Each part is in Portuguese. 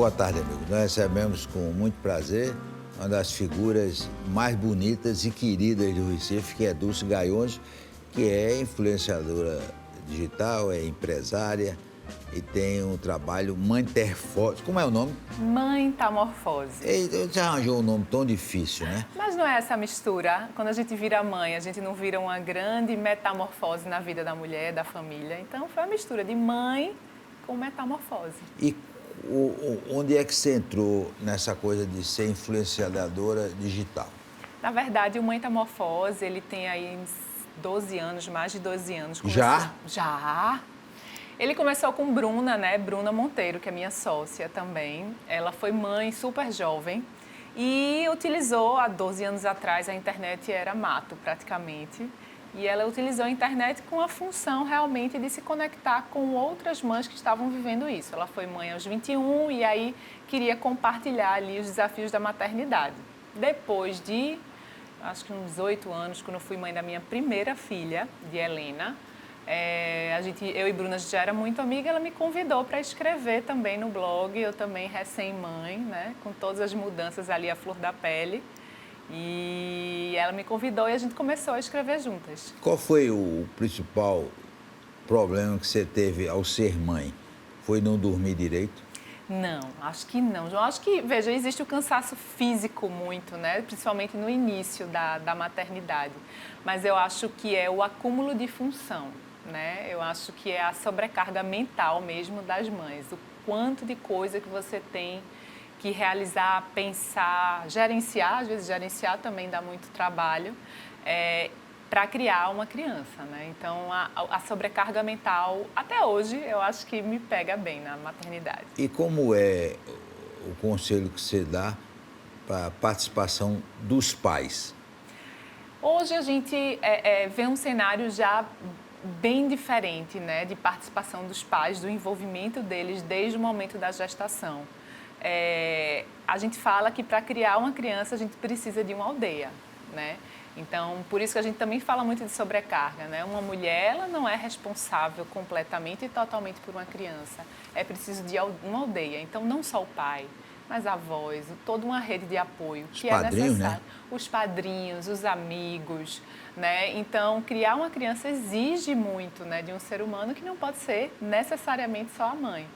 Boa tarde, amigos. Nós recebemos com muito prazer uma das figuras mais bonitas e queridas do Recife, que é Dulce Gaiose, que é influenciadora digital, é empresária e tem um trabalho Manterfose. Como é o nome? Mantamorfose. Você arranjou um nome tão difícil, né? Mas não é essa mistura? Quando a gente vira mãe, a gente não vira uma grande metamorfose na vida da mulher, da família. Então, foi a mistura de mãe com metamorfose. E onde é que você entrou nessa coisa de ser influenciadora digital? Na verdade, o Mantamorfose, ele tem aí uns 12 anos, mais de 12 anos. Já? Já. Ele começou com Bruna, né? Bruna Monteiro, que é minha sócia também. Ela foi mãe super jovem e utilizou, há 12 anos atrás, a internet era mato praticamente. E ela utilizou a internet com a função realmente de se conectar com outras mães que estavam vivendo isso. Ela foi mãe aos 21 e aí queria compartilhar ali os desafios da maternidade. Depois de, acho que uns 8 anos, quando eu fui mãe da minha primeira filha, de Helena, eu e Bruna já era muito amiga, ela me convidou para escrever também no blog, eu também recém-mãe, né, com todas as mudanças ali à flor da pele. E ela me convidou e a gente começou a escrever juntas. Qual foi o principal problema que você teve ao ser mãe? Foi não dormir direito? Não, acho que não. Eu acho que, veja, existe o cansaço físico muito, né? Principalmente no início da maternidade. Mas eu acho que é o acúmulo de função, né? Eu acho que é a sobrecarga mental mesmo das mães. O quanto de coisa que você tem que realizar, pensar, gerenciar. Às vezes gerenciar também dá muito trabalho. Para criar uma criança, né? Então, a sobrecarga mental, até hoje, eu acho que me pega bem na maternidade. E como é o conselho que você dá para a participação dos pais? Hoje a gente vê um cenário já bem diferente, né? De participação dos pais, do envolvimento deles desde o momento da gestação. A gente fala que para criar uma criança a gente precisa de uma aldeia, né? Então, por isso que a gente também fala muito de sobrecarga, né? Uma mulher, ela não é responsável completamente e totalmente por uma criança. É preciso de uma aldeia. Então, não só o pai, mas avós, toda uma rede de apoio que é necessário. Né? Os padrinhos, os amigos, né? Então, criar uma criança exige muito, né, de um ser humano que não pode ser necessariamente só a mãe.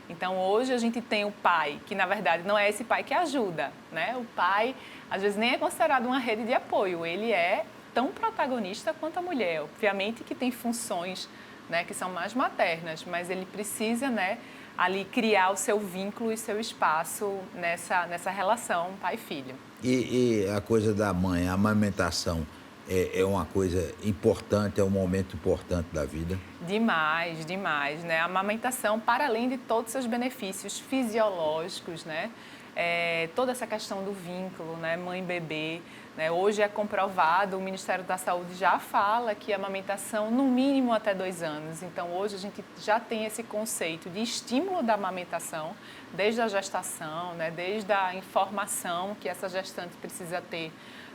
Então, hoje a gente tem o pai, que na verdade não é esse pai que ajuda, né? O pai, às vezes, nem é considerado uma rede de apoio. Ele é tão protagonista quanto a mulher. Obviamente que tem funções, né, que são mais maternas, mas ele precisa, né, ali criar o seu vínculo e seu espaço nessa relação pai-filho. E a coisa da mãe, a amamentação, é uma coisa importante, é um momento importante da vida? Demais, demais, né? A amamentação, para além de todos os seus benefícios fisiológicos, né? Toda essa questão do vínculo, né? Mãe-bebê, né? Hoje é comprovado, o Ministério da Saúde já fala que a amamentação, no mínimo até 2 anos. Então, hoje a gente já tem esse conceito de estímulo da amamentação, desde a gestação, né? Desde a informação que essa gestante precisa ter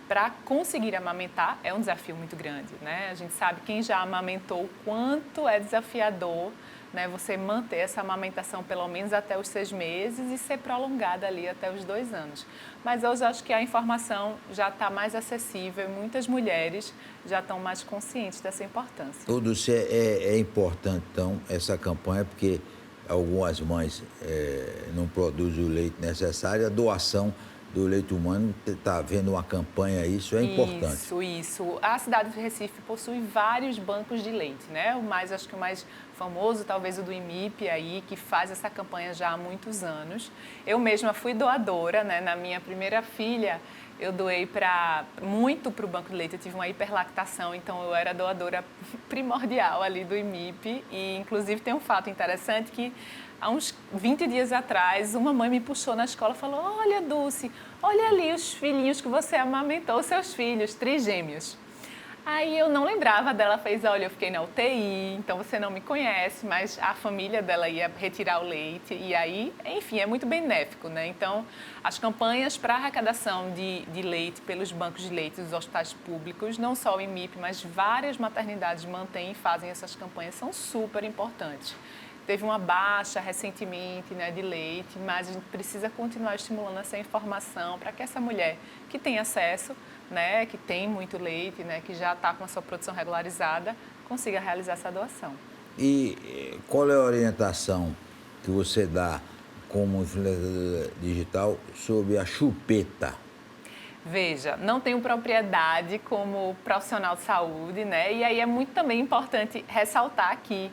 para conseguir amamentar. É um desafio muito grande, né? A gente sabe, quem já amamentou, o quanto é desafiador, né, você manter essa amamentação pelo menos até os 6 meses e ser prolongada ali até os 2 anos. Mas hoje acho que a informação já está mais acessível e muitas mulheres já estão mais conscientes dessa importância. Tudo isso é importante, então, essa campanha, porque algumas mães não produzem o leite necessário, a doação do leite humano, está havendo uma campanha, isso é importante. Isso. A cidade de Recife possui vários bancos de leite, né? Acho que o mais famoso, talvez o do IMIP aí, que faz essa campanha já há muitos anos. Eu mesma fui doadora, né? Na minha primeira filha, eu doei muito para o banco de leite, eu tive uma hiperlactação, então eu era doadora primordial ali do IMIP. E, inclusive, tem um fato interessante que há uns 20 dias atrás, uma mãe me puxou na escola e falou: olha, Dulce, olha ali os filhinhos que você amamentou, seus filhos, trigêmeos. Aí eu não lembrava dela, fez: olha, eu fiquei na UTI, então você não me conhece, mas a família dela ia retirar o leite e aí, enfim, é muito benéfico, né? Então, as campanhas para arrecadação de leite pelos bancos de leite dos hospitais públicos, não só o IMIP, mas várias maternidades mantêm e fazem essas campanhas, são super importantes. teve uma baixa recentemente, né, de leite, mas a gente precisa continuar estimulando essa informação para que essa mulher que tem acesso, né, que tem muito leite, né, que já está com a sua produção regularizada, consiga realizar essa doação. E qual é a orientação que você dá como influenciadora digital sobre a chupeta? Veja, não tenho propriedade como profissional de saúde, né? E aí é muito também importante ressaltar aqui.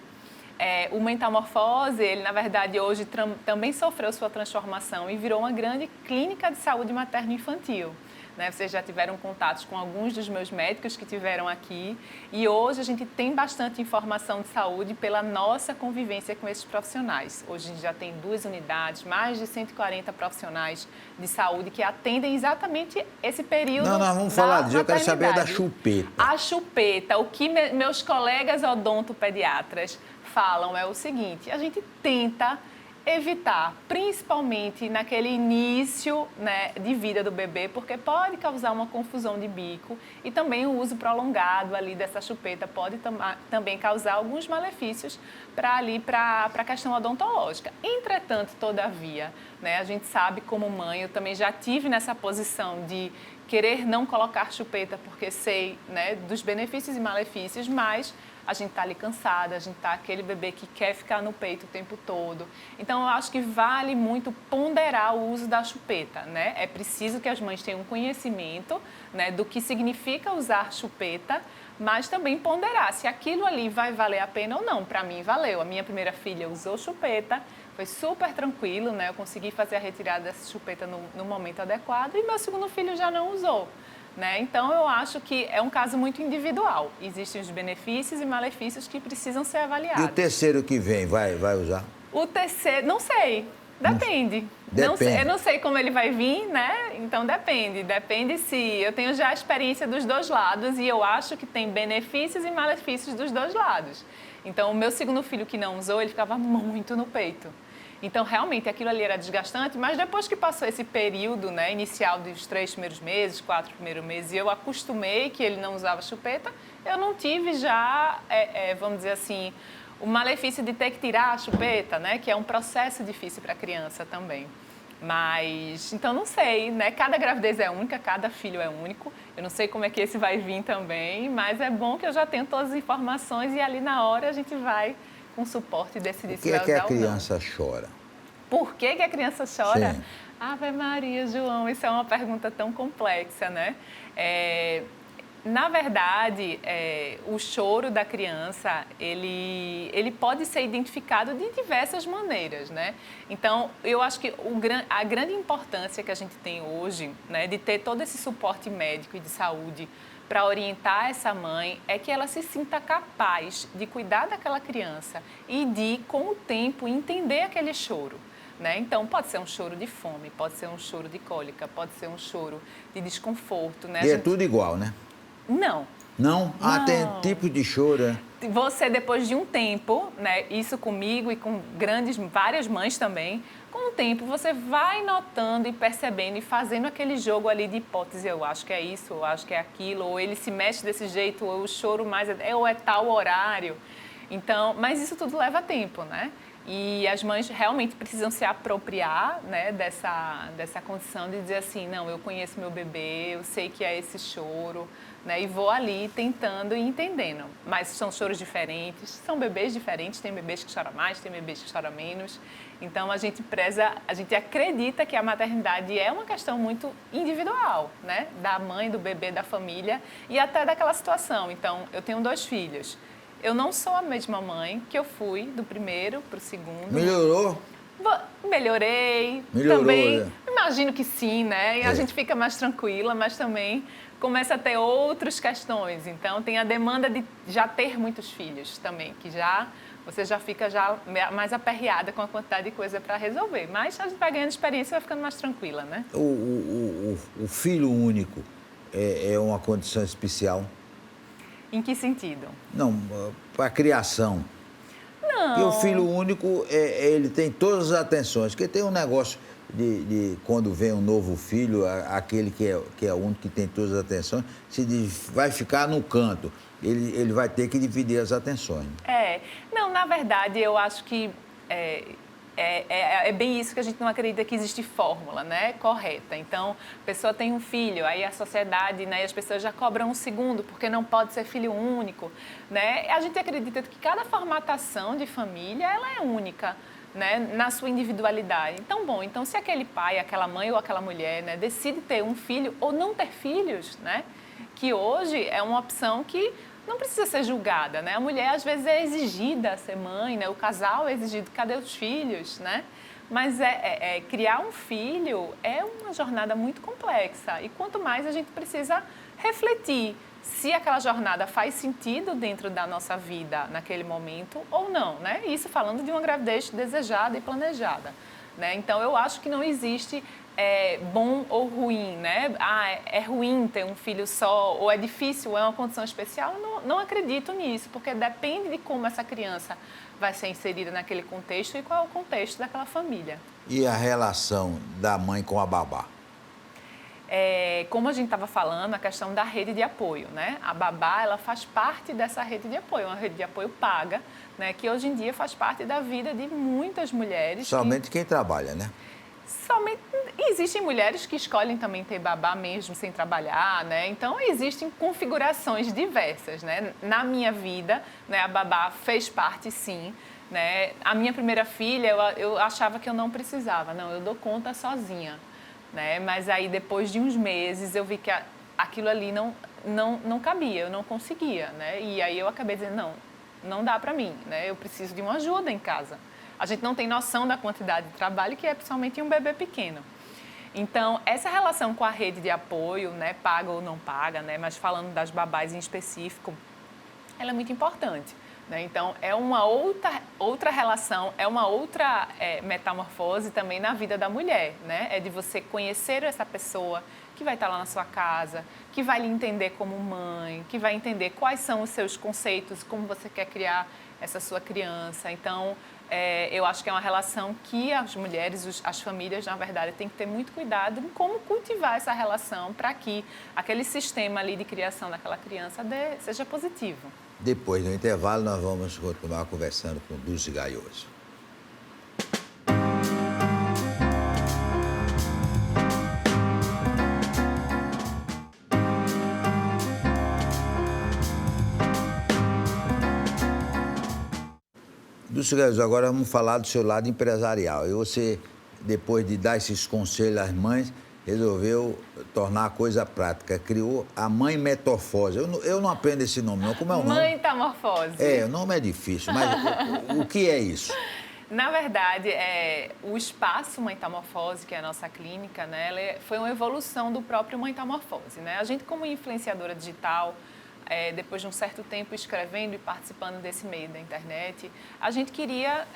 O Metamorfose, ele na verdade hoje também sofreu sua transformação e virou uma grande clínica de saúde materno-infantil. Né? Vocês já tiveram contatos com alguns dos meus médicos que tiveram aqui e hoje a gente tem bastante informação de saúde pela nossa convivência com esses profissionais. Hoje a gente já tem 2 unidades, mais de 140 profissionais de saúde que atendem exatamente esse período. Não, vamos falar disso, eu quero saber da chupeta. A chupeta, o que meus colegas odontopediatras falam é o seguinte: a gente tenta evitar, principalmente naquele início, né, de vida do bebê, porque pode causar uma confusão de bico e também o uso prolongado ali dessa chupeta pode também causar alguns malefícios para a questão odontológica. Entretanto, todavia, né, a gente sabe como mãe, eu também já tive nessa posição de querer não colocar chupeta porque sei, né, dos benefícios e malefícios, mas a gente está ali cansada, a gente está aquele bebê que quer ficar no peito o tempo todo. Então, eu acho que vale muito ponderar o uso da chupeta, né? É preciso que as mães tenham conhecimento, né, do que significa usar chupeta, mas também ponderar se aquilo ali vai valer a pena ou não. Para mim, valeu. A minha primeira filha usou chupeta, foi super tranquilo, né? Eu consegui fazer a retirada dessa chupeta no momento adequado e meu segundo filho já não usou. Né? Então, eu acho que é um caso muito individual. Existem os benefícios e malefícios que precisam ser avaliados. E o terceiro que vem, vai usar? O terceiro, não sei. Depende. Não sei, eu não sei como ele vai vir, né? Então, depende. Depende se... Eu tenho já a experiência dos dois lados e eu acho que tem benefícios e malefícios dos dois lados. Então, o meu segundo filho que não usou, ele ficava muito no peito. Então, realmente, aquilo ali era desgastante, mas depois que passou esse período, né, inicial dos 3 primeiros meses, 4 primeiros meses, e eu acostumei que ele não usava chupeta, eu não tive já, vamos dizer assim, o malefício de ter que tirar a chupeta, né, que é um processo difícil para a criança também. Mas, então, não sei, né, cada gravidez é única, cada filho é único, eu não sei como é que esse vai vir também, mas é bom que eu já tenho todas as informações e ali na hora a gente vai com suporte e decidir se vai usar ou não. Por que a criança chora? Por que a criança chora? Sim. Ave Maria, João, isso é uma pergunta tão complexa, né? Na verdade, o choro da criança, ele pode ser identificado de diversas maneiras, né? Então, eu acho que a grande importância que a gente tem hoje, né, de ter todo esse suporte médico e de saúde para orientar essa mãe é que ela se sinta capaz de cuidar daquela criança e de, com o tempo, entender aquele choro. Né? Então, pode ser um choro de fome, pode ser um choro de cólica, pode ser um choro de desconforto. Né? E é tudo igual, né? Não. Não? Ah, Não. tem tipo de choro, né? Você, depois de um tempo, né, isso comigo e com várias mães também, com o tempo você vai notando e percebendo e fazendo aquele jogo ali de hipótese, eu acho que é isso, eu acho que é aquilo, ou ele se mexe desse jeito, ou o choro mais ou é tal horário. Então, mas isso tudo leva tempo, né? E as mães realmente precisam se apropriar, né, dessa condição de dizer assim, não, eu conheço meu bebê, eu sei que é esse choro, né, e vou ali tentando e entendendo. Mas são choros diferentes, são bebês diferentes, tem bebês que choram mais, tem bebês que choram menos. Então, a gente acredita que a maternidade é uma questão muito individual, né, da mãe, do bebê, da família e até daquela situação. Então, eu tenho 2 filhos. Eu não sou a mesma mãe que eu fui do primeiro para o segundo. Melhorou? Melhorei. Melhorou, também, né? Imagino que sim, né? E a gente fica mais tranquila, mas também começa a ter outras questões. Então, tem a demanda de já ter muitos filhos também, que você já fica mais aperreada com a quantidade de coisa para resolver. Mas a gente vai ganhando experiência e vai ficando mais tranquila, né? O filho único é uma condição especial? Em que sentido? Não, para a criação. Não. Porque o filho único, ele tem todas as atenções. Porque tem um negócio de quando vem um novo filho, aquele que é o único que tem todas as atenções, vai ficar no canto. Ele vai ter que dividir as atenções. Não, na verdade, eu acho que é bem isso, que a gente não acredita que existe fórmula, né, correta. Então, a pessoa tem um filho, aí a sociedade, né, as pessoas já cobram um segundo, porque não pode ser filho único, né? A gente acredita que cada formatação de família, ela é única, né, na sua individualidade. Então se aquele pai, aquela mãe ou aquela mulher, né, decide ter um filho ou não ter filhos, né, que hoje é uma opção que não precisa ser julgada, né? A mulher, às vezes, é exigida a ser mãe, né? O casal é exigido, cadê os filhos, né? Mas criar um filho é uma jornada muito complexa. E quanto mais a gente precisa refletir se aquela jornada faz sentido dentro da nossa vida naquele momento ou não, né? Isso falando de uma gravidez desejada e planejada, né? Então, eu acho que não existe bom ou ruim, né? É ruim ter um filho só, ou é difícil, é uma condição especial. Não acredito nisso, porque depende de como essa criança vai ser inserida naquele contexto e qual é o contexto daquela família. E a relação da mãe com a babá? Como a gente estava falando, a questão da rede de apoio, né? A babá, ela faz parte dessa rede de apoio, uma rede de apoio paga, né? Que hoje em dia faz parte da vida de muitas mulheres. Somente quem trabalha, né? Somente existem mulheres que escolhem também ter babá mesmo sem trabalhar, né? Então existem configurações diversas, né? Na minha vida, né, a babá fez parte, sim, né? A minha primeira filha, eu achava que eu não precisava, não, eu dou conta sozinha, né? Mas aí depois de uns meses eu vi que aquilo ali não cabia, eu não conseguia, né? E aí eu acabei dizendo, não dá para mim, né? Eu preciso de uma ajuda em casa. A gente não tem noção da quantidade de trabalho que é principalmente em um bebê pequeno. Então, essa relação com a rede de apoio, né, paga ou não paga, né, mas falando das babás em específico, ela é muito importante, né? Então, é uma outra relação, é uma outra metamorfose também na vida da mulher, né? É de você conhecer essa pessoa que vai estar lá na sua casa, que vai lhe entender como mãe, que vai entender quais são os seus conceitos, como você quer criar essa sua criança. Então, eu acho que é uma relação que as mulheres, as famílias, na verdade, têm que ter muito cuidado em como cultivar essa relação para que aquele sistema ali de criação daquela criança seja positivo. Depois do intervalo, nós vamos continuar conversando com Dulce Gaioso. Dulce Gaioso, agora vamos falar do seu lado empresarial. E você, depois de dar esses conselhos às mães, resolveu tornar a coisa prática. Criou a Mãe Metamorfose. Eu não aprendo esse nome, não. Como é o nome? Mãe Metamorfose. O nome é difícil, mas o que é isso? Na verdade, o espaço Mãe Metamorfose, que é a nossa clínica, né, foi uma evolução do próprio Mãe Metamorfose, né? A gente, como influenciadora digital, depois de um certo tempo escrevendo e participando desse meio da internet, a gente queria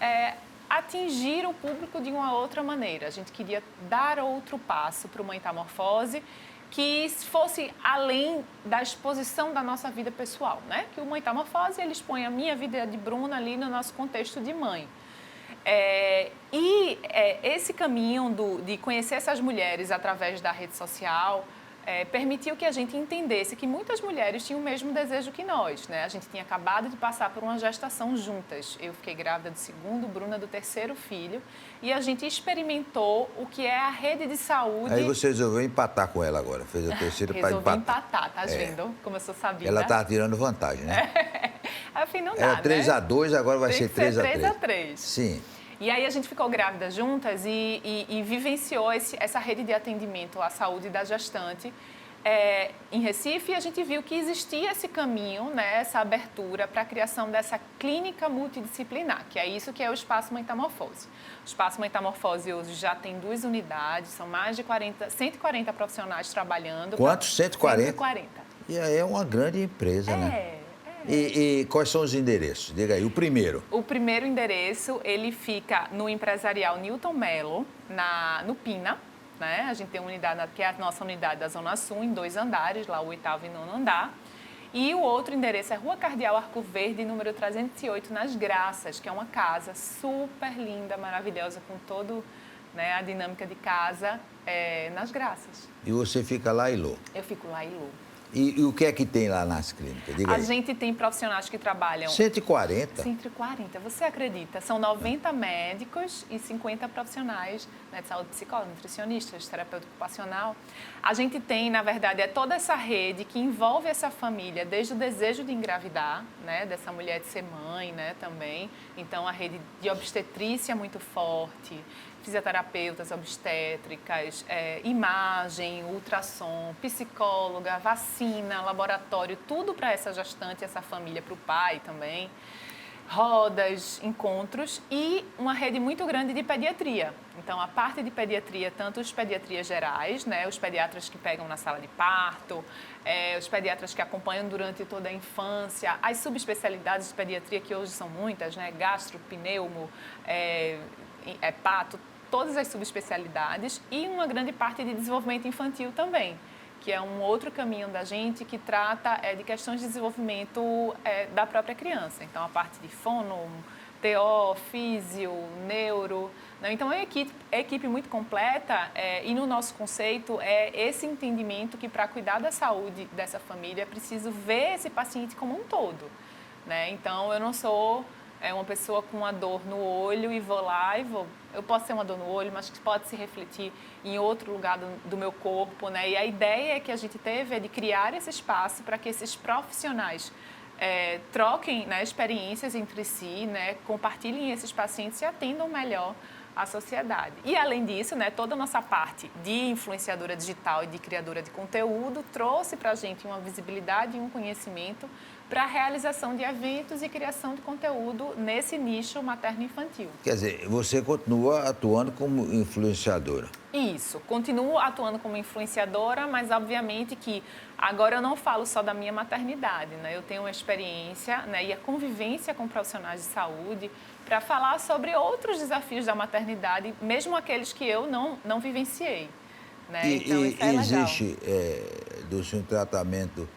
atingir o público de uma outra maneira. A gente queria dar outro passo para o Mãe Metamorfose que fosse além da exposição da nossa vida pessoal, né? Que o Mãe Metamorfose, ele expõe a minha vida de Bruna ali no nosso contexto de mãe. Esse caminho de conhecer essas mulheres através da rede social permitiu que a gente entendesse que muitas mulheres tinham o mesmo desejo que nós, né? A gente tinha acabado de passar por uma gestação juntas. Eu fiquei grávida do segundo, Bruna do terceiro filho, e a gente experimentou o que é a rede de saúde. Aí você resolveu empatar com ela agora, fez o terceiro para empatar. Resolvi empatar, tá vendo? Como eu sou sabida. Ela estava tirando vantagem, né? Afim, não dá, Era 3-2, agora vai ser 3-3. 3-3. Sim. E aí a gente ficou grávida juntas e vivenciou essa rede de atendimento à saúde da gestante em Recife, e a gente viu que existia esse caminho, né, essa abertura para a criação dessa clínica multidisciplinar, que é isso que é o Espaço Metamorfose. O Espaço Metamorfose hoje já tem 2 unidades, são mais de 140 profissionais trabalhando. Quantos? 140? 140. E aí é uma grande empresa, né? E quais são os endereços? Diga aí, o primeiro. O primeiro endereço, ele fica no Empresarial Newton Melo, no Pina, né? A gente tem uma unidade, que é a nossa unidade da Zona Sul, em 2 andares, lá o 8º e 9º andar. E o outro endereço é Rua Cardeal Arco Verde, número 308, nas Graças, que é uma casa super linda, maravilhosa, com toda, né, a dinâmica de casa nas Graças. E você fica lá, Ilô? Eu fico lá, Ilô. E o que é que tem lá nas clínicas? Diga A aí. gente tem profissionais que trabalham... 140? 140, você acredita? São 90 médicos e 50 profissionais, né, de saúde, psicólogos, nutricionistas, terapeuta ocupacional. A gente tem, na verdade, toda essa rede que envolve essa família, desde o desejo de engravidar, né, dessa mulher de ser mãe, né, também. Então, a rede de obstetrícia é muito forte, fisioterapeutas obstétricas, imagem, ultrassom, psicóloga, vacina, laboratório, tudo para essa gestante, essa família, para o pai também. Rodas, encontros e uma rede muito grande de pediatria. Então, a parte de pediatria, tanto os pediatrias gerais, né, os pediatras que pegam na sala de parto, os pediatras que acompanham durante toda a infância, as subespecialidades de pediatria, que hoje são muitas, né, gastro, pneumo, hepato, todas as subespecialidades e uma grande parte de desenvolvimento infantil também, que é um outro caminho da gente que trata de questões de desenvolvimento da própria criança. Então, a parte de fono, TO, físio, neuro. Né? Então, é uma equipe muito completa e no nosso conceito é esse entendimento que para cuidar da saúde dessa família é preciso ver esse paciente como um todo. Né? Então, eu não sou uma pessoa com uma dor no olho e vou lá e vou... Eu posso ter uma dor no olho, mas que pode se refletir em outro lugar do meu corpo, né? E a ideia que a gente teve é de criar esse espaço para que esses profissionais troquem, né, experiências entre si, né, compartilhem esses pacientes e atendam melhor a sociedade. E, além disso, né, toda a nossa parte de influenciadora digital e de criadora de conteúdo trouxe para a gente uma visibilidade e um conhecimento para a realização de eventos e criação de conteúdo nesse nicho materno-infantil. Quer dizer, você continua atuando como influenciadora? Isso, continuo atuando como influenciadora, mas obviamente que agora eu não falo só da minha maternidade, né? Eu tenho uma experiência, né, e a convivência com profissionais de saúde para falar sobre outros desafios da maternidade, mesmo aqueles que eu não vivenciei. Né? Então, isso é legal. Existe do seu tratamento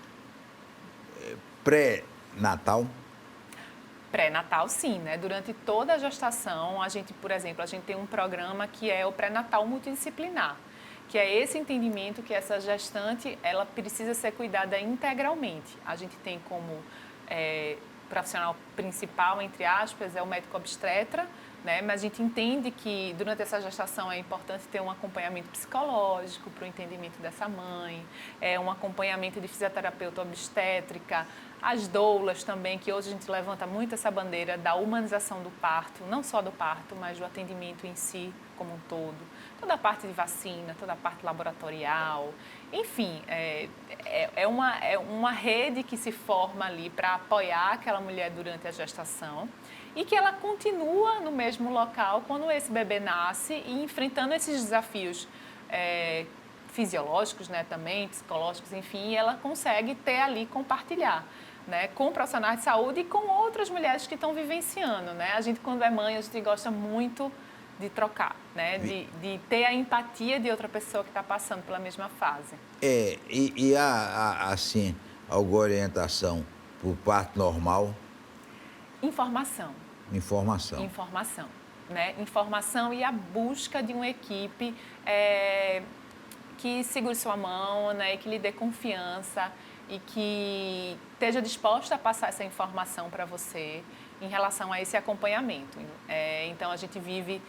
pré-natal? Pré-natal, sim, né? Durante toda a gestação, a gente, por exemplo, a gente tem um programa que é o pré-natal multidisciplinar, que é esse entendimento que essa gestante, ela precisa ser cuidada integralmente. A gente tem como profissional principal, entre aspas, é o médico obstetra, né? Mas a gente entende que durante essa gestação é importante ter um acompanhamento psicológico para o entendimento dessa mãe, um acompanhamento de fisioterapeuta obstétrica, as doulas também, que hoje a gente levanta muito essa bandeira da humanização do parto, não só do parto, mas do atendimento em si como um todo. Toda a parte de vacina, toda a parte laboratorial, enfim, é uma rede que se forma ali para apoiar aquela mulher durante a gestação e que ela continua no mesmo local quando esse bebê nasce e enfrentando esses desafios fisiológicos, né, também, psicológicos, enfim, e ela consegue ter ali, compartilhar, né, com profissionais de saúde e com outras mulheres que estão vivenciando, né? A gente, quando é mãe, a gente gosta muito de trocar, né, de ter a empatia de outra pessoa que está passando pela mesma fase. E há, assim, alguma orientação por parto normal? Informação. Informação. Informação, né? Informação e a busca de uma equipe que segure sua mão, né? E que lhe dê confiança e que esteja disposta a passar essa informação para você em relação a esse acompanhamento. Então, a gente vive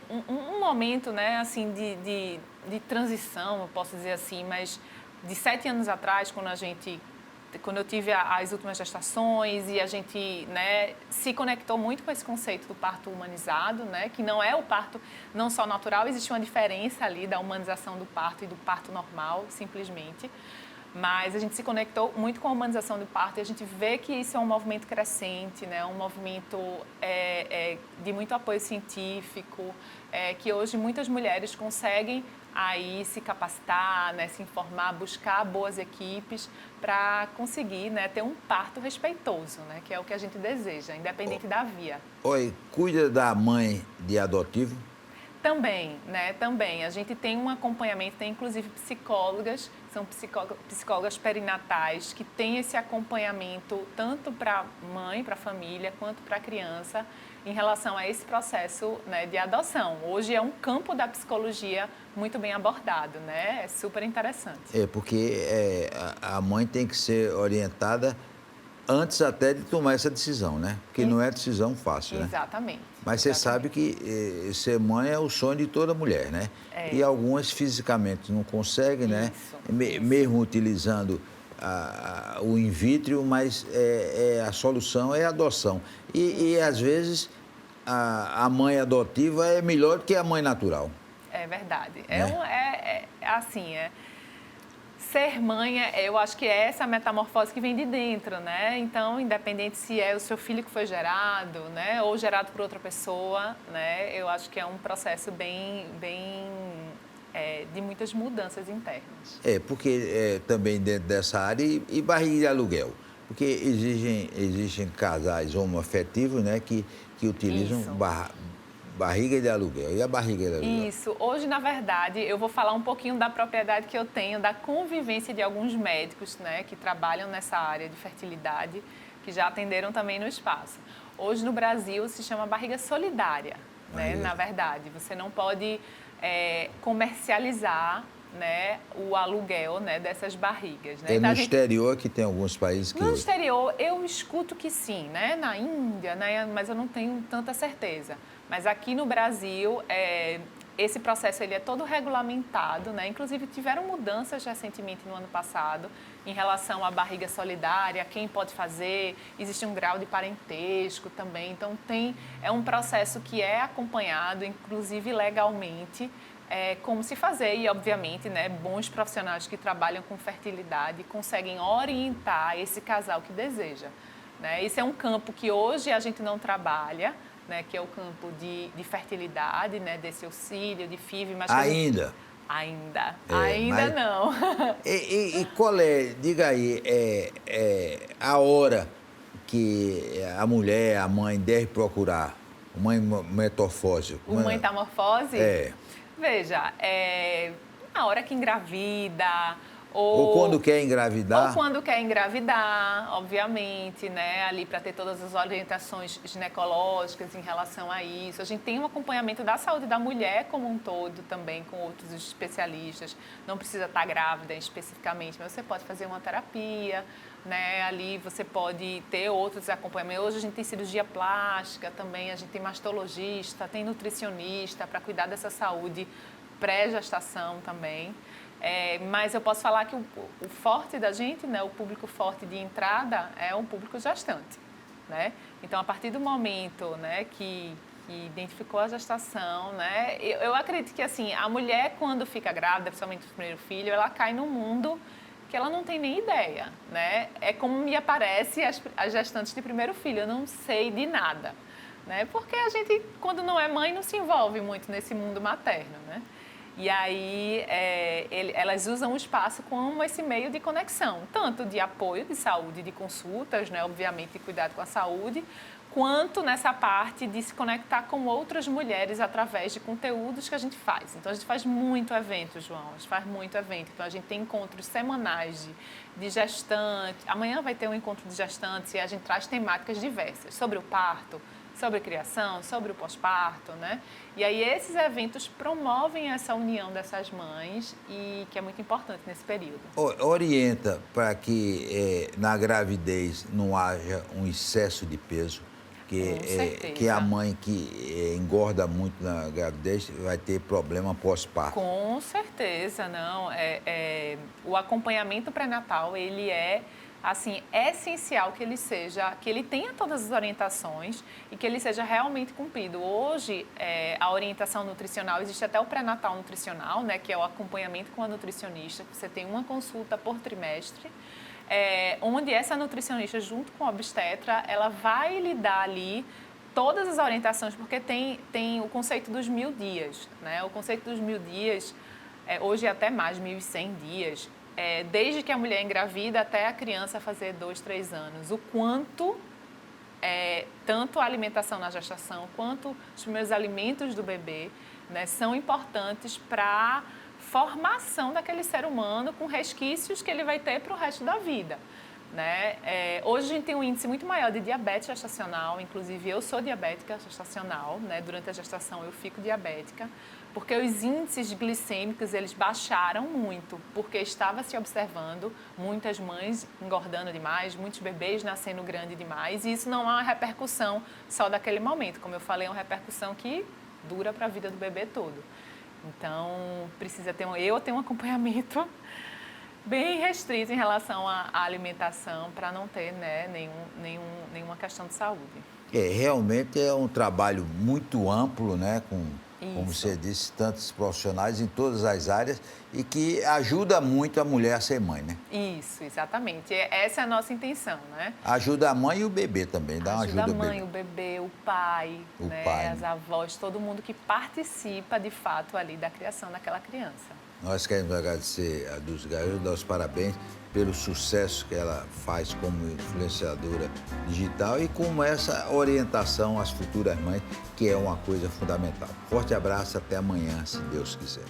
um momento, né, assim, de transição, eu posso dizer assim, mas de 7 anos atrás, quando eu tive as últimas gestações e a gente, né, se conectou muito com esse conceito do parto humanizado, né, que não é o parto não só natural, existe uma diferença ali da humanização do parto e do parto normal, simplesmente. Mas a gente se conectou muito com a humanização do parto e a gente vê que isso é um movimento crescente, né? Um movimento de muito apoio científico, que hoje muitas mulheres conseguem aí se capacitar, né? Se informar, buscar boas equipes para conseguir, né? Ter um parto respeitoso, né? Que é o que a gente deseja, independente da via. Oi, cuida da mãe de adotivo? Também, né? Também. A gente tem um acompanhamento, tem inclusive psicólogas, são psicólogas perinatais que têm esse acompanhamento tanto para a mãe, para a família, quanto para a criança em relação a esse processo, né, de adoção. Hoje é um campo da psicologia muito bem abordado, né? É super interessante. Porque a mãe tem que ser orientada antes até de tomar essa decisão, né? Porque não é decisão fácil, né? Exatamente. Mas você sabe que ser mãe é o sonho de toda mulher, né? E algumas fisicamente não conseguem, né? Mesmo utilizando o in vitro, mas a solução é a adoção. E às vezes a mãe adotiva é melhor do que a mãe natural. É verdade. Né? Ser mãe, eu acho que é essa metamorfose que vem de dentro, né? Então, independente se é o seu filho que foi gerado, né, ou gerado por outra pessoa, né, eu acho que é um processo de muitas mudanças internas. Porque também dentro dessa área e barriga de aluguel. Porque existem casais homoafetivos, né, que utilizam barriga de aluguel. E a barriga de aluguel? Isso. Hoje, na verdade, eu vou falar um pouquinho da propriedade que eu tenho, da convivência de alguns médicos, né, que trabalham nessa área de fertilidade, que já atenderam também no espaço. Hoje, no Brasil, se chama barriga solidária, né, na verdade. Você não pode comercializar, né, o aluguel, né, dessas barrigas. Né? No exterior que tem alguns países que... No exterior, eu escuto que sim, né? Na Índia, né? Mas eu não tenho tanta certeza. Mas aqui no Brasil, esse processo ele é todo regulamentado, né? Inclusive, tiveram mudanças recentemente no ano passado em relação à barriga solidária, quem pode fazer, existe um grau de parentesco também. Então, é um processo que é acompanhado, inclusive legalmente, como se fazer e, obviamente, né, bons profissionais que trabalham com fertilidade conseguem orientar esse casal que deseja. Né? Esse é um campo que hoje a gente não trabalha, né, que é o campo de fertilidade, né, desse auxílio, de FIV. Mas Ainda? Ainda não. E qual é, diga aí, a hora que a mulher, a mãe deve procurar? Mãe metamorfose? Mãe metamorfose? Veja, na hora que engravida, ou quando quer engravidar. Ou quando quer engravidar, obviamente, né? Ali para ter todas as orientações ginecológicas em relação a isso. A gente tem um acompanhamento da saúde da mulher como um todo também, com outros especialistas. Não precisa estar grávida especificamente, mas você pode fazer uma terapia, né? Ali você pode ter outros acompanhamentos. Hoje a gente tem cirurgia plástica também, a gente tem mastologista, tem nutricionista para cuidar dessa saúde pré-gestação também. Mas eu posso falar que o forte da gente, né, o público forte de entrada é um público gestante, né? Então, a partir do momento, né, que identificou a gestação, né, eu acredito que assim, a mulher quando fica grávida, principalmente o primeiro filho, ela cai num mundo que ela não tem nem ideia, né? É como me aparece as gestantes de primeiro filho, eu não sei de nada, né? Porque a gente, quando não é mãe, não se envolve muito nesse mundo materno, né? E aí elas usam o espaço como esse meio de conexão, tanto de apoio de saúde, de consultas, né, obviamente de cuidado com a saúde, quanto nessa parte de se conectar com outras mulheres através de conteúdos que a gente faz. Então, a gente faz muito evento, João, a gente faz muito evento. Então, a gente tem encontros semanais de gestantes. Amanhã vai ter um encontro de gestantes e a gente traz temáticas diversas sobre o parto, sobre a criação, sobre o pós-parto, né? E aí esses eventos promovem essa união dessas mães e que é muito importante nesse período. Orienta para que na gravidez não haja um excesso de peso, que a mãe que engorda muito na gravidez vai ter problema pós-parto. Com certeza, não. O acompanhamento pré-natal, ele é assim, é essencial que ele tenha todas as orientações e que ele seja realmente cumprido. Hoje, a orientação nutricional, existe até o pré-natal nutricional, né, que é o acompanhamento com a nutricionista, você tem uma consulta por trimestre, onde essa nutricionista, junto com a obstetra, ela vai lhe dar ali todas as orientações, porque tem o conceito dos 1000 dias, né? O conceito dos 1000 dias, hoje é até mais, 1100 dias, desde que a mulher engravida até a criança fazer 2, 3 anos. O quanto, tanto a alimentação na gestação, quanto os primeiros alimentos do bebê, né, são importantes para formação daquele ser humano com resquícios que ele vai ter para o resto da vida. Né? Hoje a gente tem um índice muito maior de diabetes gestacional, inclusive eu sou diabética gestacional, né? Durante a gestação eu fico diabética, porque os índices glicêmicos eles baixaram muito, porque estava se observando muitas mães engordando demais, muitos bebês nascendo grande demais, e isso não é uma repercussão só daquele momento, como eu falei, é uma repercussão que dura para a vida do bebê todo. Então, precisa ter eu tenho um acompanhamento bem restrito em relação à alimentação para não ter, né, nenhuma questão de saúde. Realmente é um trabalho muito amplo, né, como Isso. você disse, tantos profissionais em todas as áreas e que ajuda muito a mulher a ser mãe, né? Isso, exatamente. Essa é a nossa intenção, né? Ajuda a mãe e o bebê também, dá uma ajuda Ajuda ao a mãe, bebê. o bebê, o pai, né? pai, As né? avós, todo mundo que participa de fato ali da criação daquela criança. Nós queremos agradecer a Dulce Gaioso, dar os parabéns pelo sucesso que ela faz como influenciadora digital e com essa orientação às futuras mães, que é uma coisa fundamental. Forte abraço, até amanhã, se Deus quiser.